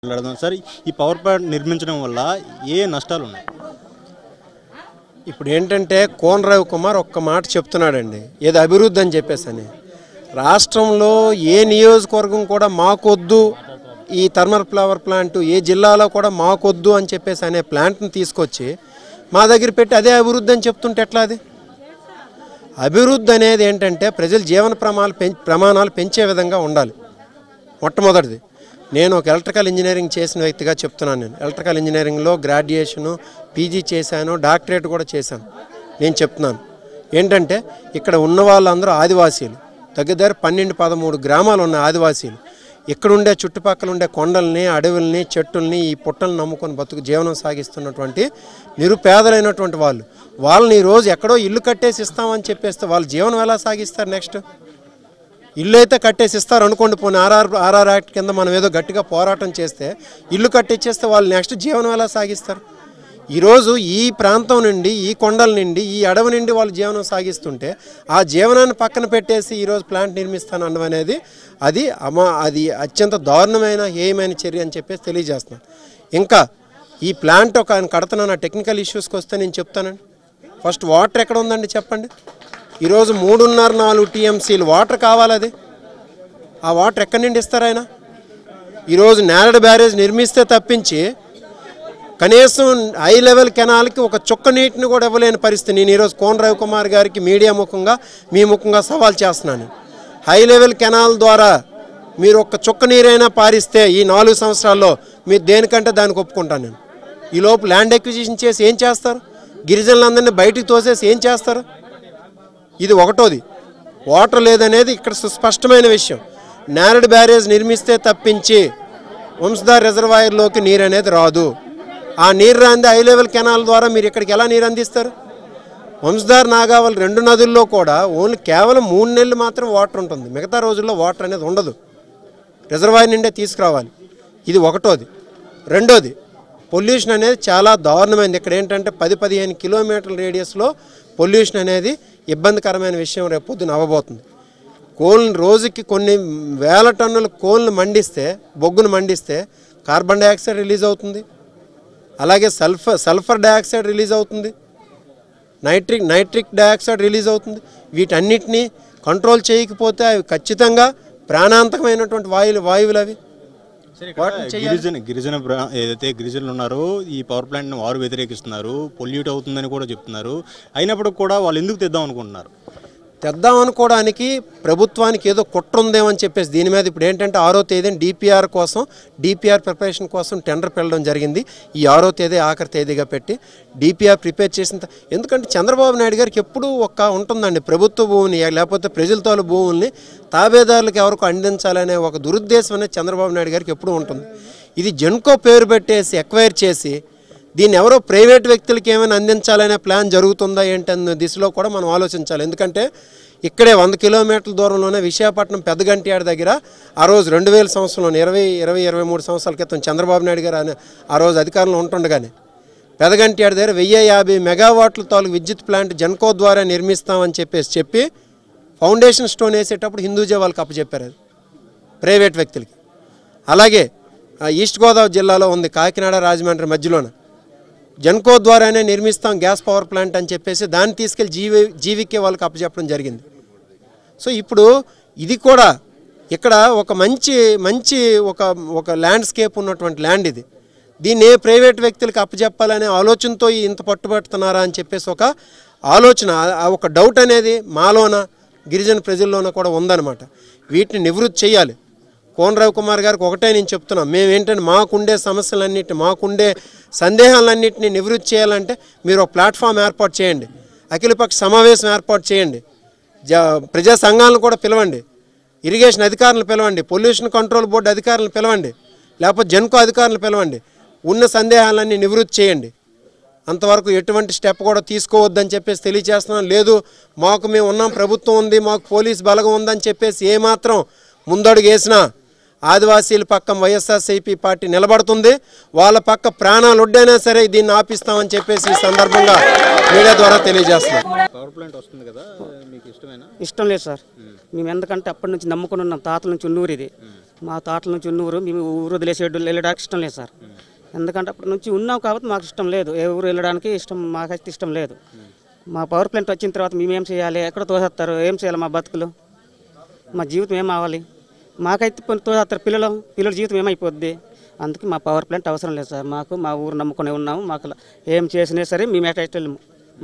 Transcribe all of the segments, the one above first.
మాట్లాడదాం సార్. ఈ power plant నిర్మించడం వల్ల ఏ నష్టాలు ఉన్నాయి? ఇప్పుడు ఏంటంటే కోన రవికుమార్ ఒక్క మాట చెప్తున్నాడండి, ఏదో అభివృద్ధి అని చెప్పేసి. రాష్ట్రంలో ఏ నియోజకవర్గం కూడా మాకొద్దు ఈ థర్మల్ పవర్ ప్లాంట్, ఏ జిల్లాలో కూడా మాకొద్దు అని చెప్పేసి అనే ప్లాంట్ని తీసుకొచ్చి మా దగ్గర పెట్టి అదే అభివృద్ధి అని చెప్తుంటే ఎట్లా? అది అభివృద్ధి అనేది ఏంటంటే ప్రజల జీవన ప్రమాణాలు పెంచే విధంగా ఉండాలి. మొట్టమొదటిది, నేను ఒక ఎలక్ట్రికల్ ఇంజనీరింగ్ చేసిన వ్యక్తిగా చెప్తున్నాను. నేను ఎలక్ట్రికల్ ఇంజనీరింగ్లో గ్రాడ్యుయేషను, పీజీ చేశాను, డాక్టరేట్ కూడా చేశాను. నేను చెప్తున్నాను ఏంటంటే ఇక్కడ ఉన్న వాళ్ళందరూ ఆదివాసీలు, దగ్గర 12-13 గ్రామాలు ఉన్న ఆదివాసీలు. ఇక్కడుండే చుట్టుపక్కల ఉండే కొండల్ని, అడవుల్ని, చెట్టుల్ని, ఈ పుట్టలను నమ్ముకొని జీవనం సాగిస్తున్నటువంటి నిరుపేదలైనటువంటి వాళ్ళని ఈరోజు ఎక్కడో ఇల్లు కట్టేసి ఇస్తామని చెప్పేస్తే వాళ్ళు జీవనం ఎలా సాగిస్తారు? నెక్స్ట్ ఇల్లు అయితే కట్టేసి ఇస్తారు అనుకోండి, పోనీ ఆర్ఆర్ యాక్ట్ కింద మనం ఏదో గట్టిగా పోరాటం చేస్తే ఇల్లు కట్టించేస్తే వాళ్ళు నెక్స్ట్ జీవనం ఎలా సాగిస్తారు? ఈరోజు ఈ ప్రాంతం నుండి, ఈ కొండల నుండి, ఈ అడవి నుండి వాళ్ళు జీవనం సాగిస్తుంటే ఆ జీవనాన్ని పక్కన పెట్టేసి ఈరోజు ప్లాంట్ నిర్మిస్తాను అనడం అనేది అది అత్యంత దారుణమైన, హేయమైన చర్య అని చెప్పేసి తెలియజేస్తున్నాను. ఇంకా ఈ ప్లాంట్ ఆయన కడుతున్న టెక్నికల్ ఇష్యూస్కి వస్తే నేను చెప్తానండి. ఫస్ట్ వాటర్ ఎక్కడ ఉందండి చెప్పండి? ఈరోజు 3.5-4 టీఎంసీలు వాటర్ కావాలి. అది ఆ వాటర్ ఎక్కడి నుండి ఇస్తారు ఆయన? ఈరోజు నేరడ్ బ్యారేజ్ నిర్మిస్తే తప్పించి కనీసం హై లెవెల్ కెనాల్కి ఒక చుక్క నీటిని కూడా ఇవ్వలేని పరిస్థితి. నేను ఈరోజు కోన రవికుమార్ గారికి మీడియా ముఖంగా, మీ ముఖంగా సవాల్ చేస్తున్నాను. హై లెవెల్ కెనాల్ ద్వారా మీరు ఒక చుక్క నీరైనా పారిస్తే ఈ 4 సంవత్సరాల్లో మీరు దేనికంటే దానికి ఒప్పుకుంటాను నేను. ఈ లోపు ల్యాండ్ ఎక్విజిషన్ చేసి ఏం చేస్తారు? గిరిజనులందరినీ బయటికి తోసేసి ఏం చేస్తారు? ఇది ఒకటోది. వాటర్ లేదనేది ఇక్కడ సుస్పష్టమైన విషయం. నేరడ్ బ్యారేజ్ నిర్మిస్తే తప్పించి వంశధార రిజర్వాయర్లోకి నీరు అనేది రాదు. ఆ నీరు రాంది హై లెవెల్ కెనాల్ ద్వారా మీరు ఇక్కడికి ఎలా నీరు అందిస్తారు? వంశధార, నాగావళి 2 నదుల్లో కూడా కేవలం 3 నెలలు మాత్రం వాటర్ ఉంటుంది. మిగతా రోజుల్లో వాటర్ అనేది ఉండదు. రిజర్వాయర్ నిండే తీసుకురావాలి. ఇది ఒకటోది. రెండోది, పొల్యూషన్ అనేది చాలా దారుణమైంది. ఇక్కడ ఏంటంటే 10-15 కిలోమీటర్ల రేడియస్లో పొల్యూషన్ అనేది ఇబ్బందికరమైన విషయం రేపు పొద్దున అవ్వబోతుంది. కోల్ని రోజుకి కొన్ని వేల టన్నుల కోల్ని మండిస్తే, బొగ్గును మండిస్తే కార్బన్ డైఆక్సైడ్ రిలీజ్ అవుతుంది, అలాగే సల్ఫర్ డైఆక్సైడ్ రిలీజ్ అవుతుంది, నైట్రిక్ డైఆక్సైడ్ రిలీజ్ అవుతుంది. వీటన్నిటినీ కంట్రోల్ చేయకపోతే అవి ఖచ్చితంగా ప్రాణాంతకమైనటువంటి వాయువులు అవి. గిరిజన ఏదైతే గిరిజనులు ఉన్నారో ఈ పవర్ ప్లాంట్ని వారు వ్యతిరేకిస్తున్నారు, పొల్యూట్ అవుతుందని కూడా చెప్తున్నారు. అయినప్పటికి కూడా వాళ్ళు ఎందుకు తెద్దాం అనుకుంటున్నారు? తెద్దాం అనుకోవడానికి ప్రభుత్వానికి ఏదో కుట్ర ఉందేమని చెప్పేసి దీని మీద ఇప్పుడు ఏంటంటే 6వ తేదీన డిపిఆర్ ప్రిపరేషన్ కోసం టెండర్ పెట్టడం జరిగింది. ఈ 6వ తేదీ ఆఖరి తేదీగా పెట్టి డిపిఆర్ ప్రిపేర్ చేసిన, ఎందుకంటే చంద్రబాబు నాయుడు గారికి ఎప్పుడూ ఉంటుందండి, ప్రభుత్వ భూమిని లేకపోతే ప్రజలతో భూముల్ని తాబేదారులకు ఎవరికి అందించాలనే ఒక దురుద్దేశం అనేది చంద్రబాబు నాయుడు గారికి ఎప్పుడూ ఉంటుంది. ఇది జెన్కో పేరు పెట్టేసి ఎక్వైర్ చేసి దీన్ని ఎవరో ప్రైవేట్ వ్యక్తులకి ఏమైనా అందించాలనే ప్లాన్ జరుగుతుందా ఏంటన్న దిశలో కూడా మనం ఆలోచించాలి. ఎందుకంటే ఇక్కడే 100 కిలోమీటర్ల దూరంలోనే విశాఖపట్నం పెద్దగంటియాడ దగ్గర ఆ రోజు 2000 సంవత్సరంలోనే 23 సంవత్సరాల క్రితం చంద్రబాబు నాయుడు గారు ఆ రోజు అధికారంలో ఉంటుండగానే పెద్దగంటియాడ దగ్గర 1050 మెగావాట్ల తాలూకు విద్యుత్ ప్లాంట్ జెన్కో ద్వారా నిర్మిస్తామని చెప్పి ఫౌండేషన్ స్టోన్ వేసేటప్పుడు హిందూజా వాళ్ళకి అప్పచెప్పారు, అది ప్రైవేట్ వ్యక్తులకి. అలాగే ఈస్ట్ గోదావరి జిల్లాలో ఉంది, కాకినాడ రాజమండ్రి మధ్యలోన జెన్కో ద్వారానే నిర్మిస్తాం గ్యాస్ పవర్ ప్లాంట్ అని చెప్పేసి దాన్ని తీసుకెళ్ళి జీవికే వాళ్ళకి అప్పచెప్పడం జరిగింది. సో ఇప్పుడు ఇది కూడా ఇక్కడ ఒక మంచి ఒక ల్యాండ్స్కేప్ ఉన్నటువంటి ల్యాండ్ ఇది. దీన్ని ఏ ప్రైవేట్ వ్యక్తులకు అప్పచెప్పాలనే ఆలోచనతో ఇంత పట్టుబడుతున్నారా అని చెప్పేసి ఒక ఆలోచన, ఒక డౌట్ అనేది మాలోన, గిరిజన ప్రజల్లోన కూడా ఉందన్నమాట. వీటిని నివృత్తి చేయాలి. కోన రవికుమార్ గారికి ఒకటే నేను చెప్తున్నాం, మేమేంటంటే మాకుండే సమస్యలన్నింటినీ, మాకుండే సందేహాలన్నింటినీ నివృత్తి చేయాలంటే మీరు ఒక ప్లాట్ఫామ్ ఏర్పాటు చేయండి, అఖిలపక్ష సమావేశం ఏర్పాటు చేయండి, ప్రజా సంఘాలను కూడా పిలవండి, ఇరిగేషన్ అధికారులను పిలవండి, పొల్యూషన్ కంట్రోల్ బోర్డు అధికారులను పిలవండి, లేకపోతే జెన్కో అధికారులను పిలవండి, ఉన్న సందేహాలన్నీ నివృత్తి చేయండి. అంతవరకు ఎటువంటి స్టెప్ కూడా తీసుకోవద్దని చెప్పేసి తెలియజేస్తున్నాం. లేదు మేము ఉన్నాం, ప్రభుత్వం ఉంది, మాకు పోలీస్ బలగం ఉందని చెప్పేసి ఏమాత్రం ముందడుగు వేసినా ఆదివాసీల పక్క వైఎస్ఆర్సీపీ పార్టీ నిలబడుతుంది. వాళ్ళ పక్క ప్రాణాలు ఒడ్డైనా సరే దీన్ని ఆపిస్తామని చెప్పేసి ఈ సందర్భంగా మీడియా ద్వారా తెలియజేస్తున్నాం. పవర్ ప్లాంట్ వస్తుంది కదా, మీకు ఇష్టమేనా? ఇష్టం లేదు సార్. మేము ఎందుకంటే అప్పటి నుంచి నమ్ముకుని ఉన్నాం. తాతల నుంచి ఉన్నూరు ఇది, మా తాతల నుంచి ఉన్నూరు. మేము ఊరు వదిలేసేడు వెళ్ళడానికి ఇష్టం లేదు సార్. ఎందుకంటే అప్పటి నుంచి ఉన్నాం కాబట్టి మాకు ఇష్టం లేదు. ఏ ఊరు వెళ్ళడానికి మాకైతే ఇష్టం లేదు. మా పవర్ ప్లాంట్ వచ్చిన తర్వాత మేమేం చేయాలి? ఎక్కడ తోసేస్తారు? ఏం చేయాలి? మా బతుకులు, మా జీవితం ఏం అవ్వాలి? మాకైతే తోసేస్తారు. పిల్లల జీవితం ఏమైపోద్ది? అందుకే మా పవర్ ప్లాంట్ అవసరం లేదు సార్. మాకు మా ఊరు నమ్ముకునే ఉన్నాము. మాకు ఏం చేసినా సరే మేము ఎట్లా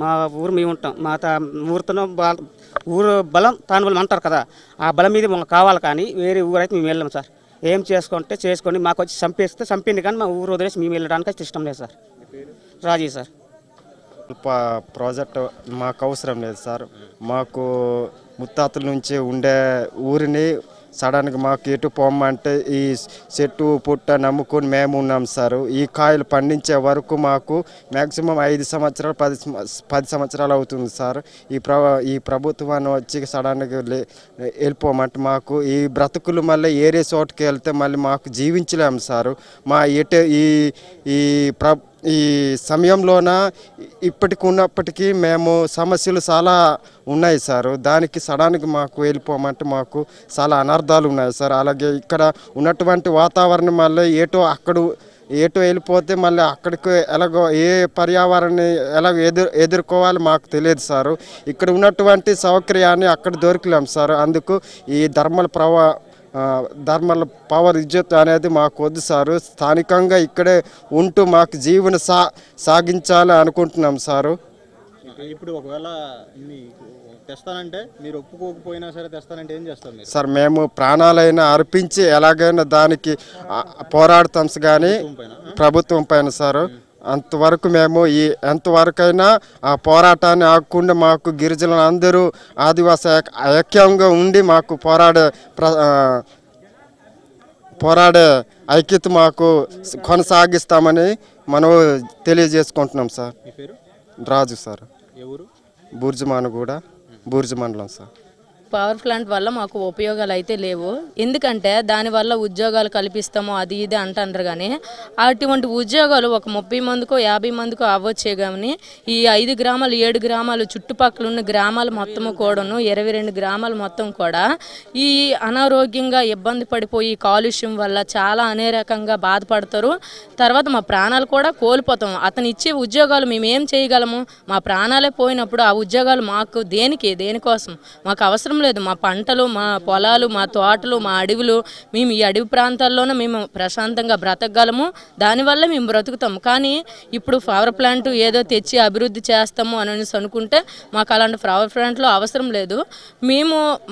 మా ఊరు మేము ఉంటాం. మా ఊరితో ఊరు బలం తాను బలం అంటారు కదా, ఆ బలం మీద మాకు కావాలి. కానీ వేరే ఊరు అయితే మేము వెళ్ళాం సార్. ఏం చేసుకొని మాకు వచ్చి చంపింది కానీ మా ఊరు వదిలేసి మేము వెళ్ళడానికి అయితే ఇష్టం లేదు సార్. రాజీ సార్. ప్రాజెక్ట్ మాకు అవసరం లేదు సార్. మాకు ముత్తాతల నుంచి ఉండే ఊరిని సడన్గా మాకు ఎటు పొమ్మంటే ఈ చెట్టు పుట్ట నమ్ముకొని మేము ఉన్నాం సార్. ఈ కాయలు పండించే వరకు మాకు మ్యాక్సిమం 5 సంవత్సరాలు 10 సంవత్సరాలు అవుతుంది సార్. ఈ ప్రభుత్వాన్ని వచ్చి సడన్గా వెళ్ళిపోమంటే మాకు ఈ బ్రతుకులు మళ్ళీ ఏరే చోటుకి వెళ్తే మళ్ళీ మాకు జీవించలేము సార్. మా ఈ సమయంలోన ఇప్పటికి ఉన్నప్పటికీ మేము సమస్యలు చాలా ఉన్నాయి సార్. దానికి సడన్గా మాకు వెళ్ళిపోమంటే మాకు చాలా అనర్థాలు ఉన్నాయి సార్. అలాగే ఇక్కడ ఉన్నటువంటి వాతావరణం మళ్ళీ ఏటో వెళ్ళిపోతే మళ్ళీ అక్కడికి ఎలాగో ఏ పర్యావరణాన్ని ఎలాగో ఎదుర్కోవాలి మాకు తెలియదు సార్. ఇక్కడ ఉన్నటువంటి సౌకర్యాన్ని అక్కడ దొరకలేము సార్. అందుకు ఈ ధర్మల పవర్ ఇజ్జత్ అనేది మాకు వద్దు సార్. స్థానికంగా ఇక్కడే ఉంటూ మాకు జీవన సాగించాలి అనుకుంటున్నాం సారు. ఇప్పుడు ఒకవేళ తెస్తానంటే మీరు ఒప్పుకోకపోయినా సరే తెస్తానంటే ఏం చేస్తారు మీరు? సార్ మేము ప్రాణాలైనా అర్పించి ఎలాగైనా దానికి పోరాడతాం కానీ ప్రభుత్వం పైన సార్. అంతవరకు మేము ఎంతవరకైనా ఆ పోరాటాన్ని ఆగకుండా మాకు గిరిజనులు అందరూ ఆదివాసీ ఐక్యంగా ఉండి మాకు పోరాడే ఐక్యత మాకు కొనసాగిస్తామని మనం తెలియజేసుకుంటున్నాం సార్. రాజు సార్, బూర్జు మండలం సార్. పవర్ ప్లాంట్ వల్ల మాకు ఉపయోగాలు అయితే లేవు. ఎందుకంటే దానివల్ల ఉద్యోగాలు కల్పిస్తాము అది ఇది అంటారు. కానీ అటువంటి ఉద్యోగాలు ఒక 30 మందికో 50 మందికో అవ్వచ్చే. కానీ ఈ 5 గ్రామాలు 7 గ్రామాలు చుట్టుపక్కల ఉన్న గ్రామాలు మొత్తము కూడాను 22 గ్రామాలు మొత్తం కూడా ఈ అనారోగ్యంగా ఇబ్బంది పడిపోయి కాలుష్యం వల్ల చాలా అనేరకంగా బాధపడతారు. తర్వాత మా ప్రాణాలు కూడా కోల్పోతాం. అతను ఇచ్చే ఉద్యోగాలు మేము ఏం చేయగలము? మా ప్రాణాలే పోయినప్పుడు ఆ ఉద్యోగాలు మాకు దేనికోసం? మాకు అవసరం లేదు. మా పంటలు, మా పొలాలు, మా తోటలు, మా అడవులు, మేము ఈ అడవి ప్రాంతాల్లోనే మేము ప్రశాంతంగా బ్రతకగలము. దానివల్ల మేము బ్రతుకుతాము. కానీ ఇప్పుడు పవర్ ప్లాంట్ ఏదో తెచ్చి అభివృద్ధి చేస్తాము అని అనుకుంటే మాకు అలాంటి పవర్ ప్లాంట్లో అవసరం లేదు.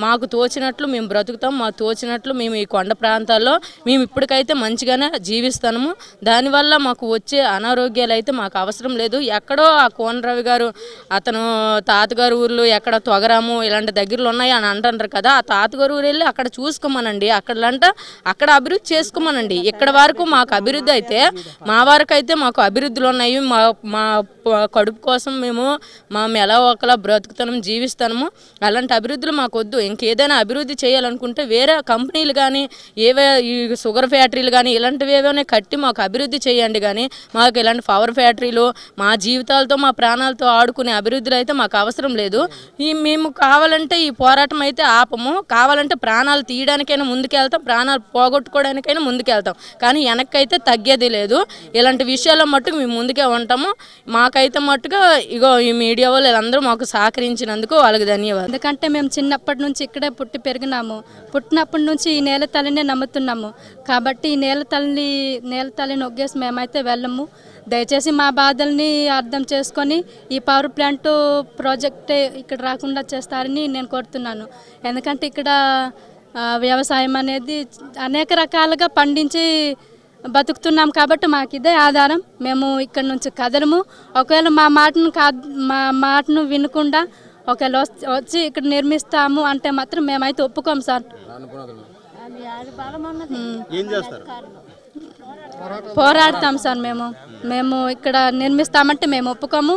మాకు తోచినట్లు మేము బ్రతుకుతాం. మాకు తోచినట్లు మేము ఈ కొండ ప్రాంతాల్లో మేము ఇప్పటికైతే మంచిగానే జీవిస్తాము. దానివల్ల మాకు వచ్చే అనారోగ్యాలు అయితే మాకు అవసరం లేదు. ఎక్కడో ఆ కోనరావి గారు అతను తాతగారు ఊర్లు ఎక్కడ తొగరాము ఇలాంటి దగ్గరలో ఉన్నాయి అని అంటారు కదా, ఆ తాతగారు ఊరు వెళ్ళి అక్కడ చూసుకోమనండి. అక్కడ అభివృద్ధి చేసుకోమనండి. ఇక్కడ వరకు మాకు అభివృద్ధి అయితే మా వరకు అయితే మాకు అభివృద్ధులు ఉన్నాయి. మా కడుపు కోసం మేము ఎలా ఒకలా బ్రతుకుతాము, జీవిస్తాము. అలాంటి అభివృద్ధులు మాకు వద్దు. ఇంకేదైనా అభివృద్ధి చేయాలనుకుంటే వేరే కంపెనీలు కానీ ఈ షుగర్ ఫ్యాక్టరీలు కానీ ఇలాంటివి ఏవైనా కట్టి మాకు అభివృద్ధి చేయండి. కానీ మాకు ఇలాంటి పవర్ ఫ్యాక్టరీలు మా జీవితాలతో మా ప్రాణాలతో ఆడుకునే అభివృద్ధులు అయితే మాకు అవసరం లేదు. మేము కావాలంటే ఈ పోరాటం అయితే ఆపము. కావాలంటే ప్రాణాలు తీయడానికైనా ముందుకెళ్తాం, ప్రాణాలు పోగొట్టుకోవడానికైనా ముందుకెళ్తాం. కానీ వెనక్కైతే తగ్గేది లేదు. ఇలాంటి విషయాల్లో మట్టుకు మేము ముందుకే ఉంటాము. మాకైతే మట్టుగా ఈ మీడియా వాళ్ళు వీళ్ళందరూ మాకు సహకరించినందుకు వాళ్ళకి ధన్యవాదాలు. ఎందుకంటే మేము చిన్నప్పటి నుంచి ఇక్కడే పుట్టి పెరిగినాము. పుట్టినప్పటి నుంచి ఈ నేల తల్లినే నమ్ముతున్నాము. కాబట్టి ఈ నేల తల్లిని ఒగ్గేసి మేమైతే వెళ్ళము. దయచేసి మా బాధల్ని అర్థం చేసుకొని ఈ పవర్ ప్లాంట్ ప్రాజెక్ట్ ఇక్కడ రాకుండా చేస్తారని నేను కోరుతున్నాను. ఎందుకంటే ఇక్కడ వ్యవసాయం అనేది అనేక రకాలుగా పండించి బతుకుతున్నాం కాబట్టి మాకు ఇదే ఆధారం. మేము ఇక్కడ నుంచి కదలము. ఒకవేళ మా మాటను వినకుండా ఒకవేళ వచ్చి ఇక్కడ నిర్మిస్తాము అంటే మాత్రం మేమైతే ఒప్పుకోము సార్. పోరాడతాం సార్. మేము ఇక్కడ నిర్మిస్తామంటే మేము ఒప్పుకోము.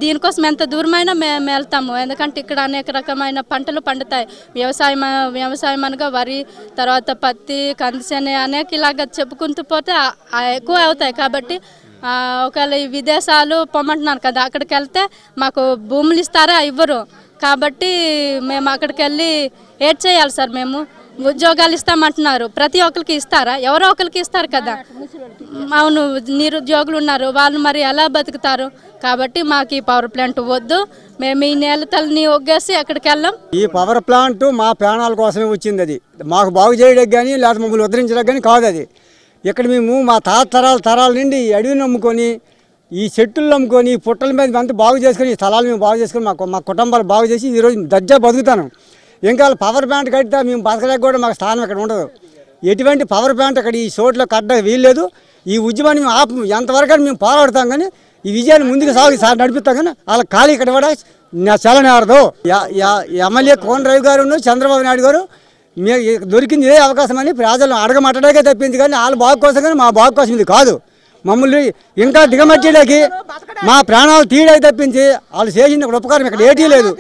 దీనికోసం ఎంత దూరమైనా మేము వెళ్తాము. ఎందుకంటే ఇక్కడ అనేక రకమైన పంటలు పండుతాయి. వ్యవసాయం అనగా వరి, తర్వాత పత్తి, కందిసేన అనేక ఇలాగ చెప్పుకుంటూ పోతే ఎక్కువ అవుతాయి. కాబట్టి ఒకవేళ ఈ విదేశాలు పొమ్మంటున్నారు కదా, అక్కడికి వెళ్తే మాకు భూములు ఇస్తారా, ఇవ్వరు. కాబట్టి మేము అక్కడికి వెళ్ళి ఏడ్ చేయాలి సార్. మేము ఉద్యోగాలు ఇస్తామంటున్నారు, ప్రతి ఒక్కరికి ఇస్తారా? ఎవరో ఒకరికి ఇస్తారు కదా. అవును, నిరుద్యోగులు ఉన్నారు, వాళ్ళు మరి ఎలా బతుకుతారు? కాబట్టి మాకు ఈ పవర్ ప్లాంట్ వద్దు. మేము ఈ నేల తల్లిని ఒగ్గేసి అక్కడికి వెళ్ళాం. ఈ పవర్ ప్లాంట్ మా ప్రాణాల కోసమే వచ్చింది. అది మాకు బాగు చేయడానికి కానీ లేకపోతే మమ్మల్ని ఉద్ధరించడానికి కానీ కాదు. అది ఇక్కడ మేము మా తరాల నుండి ఈ అడవిని నమ్ముకొని, ఈ చెట్టులు నమ్ముకొని, ఈ పుట్టల మీద అంతా బాగు చేసుకొని, ఈ స్థలాలు మేము బాగు చేసుకొని మా కుటుంబాలు బాగు చేసి ఈరోజు దర్జా బతుకుతాను. ఇంకా పవర్ ప్లాంట్ కడితే మేము బతకలేక కూడా మాకు స్థానం ఇక్కడ ఉండదు. ఎటువంటి పవర్ ప్లాంట్ అక్కడ ఈ చోట్ల కట్టడానికి వీల్లేదు. ఈ ఉద్యమాన్ని మేము ఎంతవరకు మేము పోరాడతాం, కానీ ఈ విజయాన్ని ముందుకు నడిపిస్తాం. కానీ వాళ్ళ ఖాళీ ఇక్కడ కూడా చాలా నేరదు. ఎమ్మెల్యే కోన రవి గారు, చంద్రబాబు నాయుడు గారు దొరికింది ఇదే అవకాశం అని ప్రజలను అడగమట్టడానికే తప్పింది, కానీ వాళ్ళ బాగు కోసం కానీ మా బాగు కోసం ఇది కాదు. మమ్మల్ని ఇంకా దిగమట్టడానికి మా ప్రాణాలు తీయడానికి తప్పించి వాళ్ళు చేసిన ఉపకారం ఇక్కడ ఏటీ లేదు.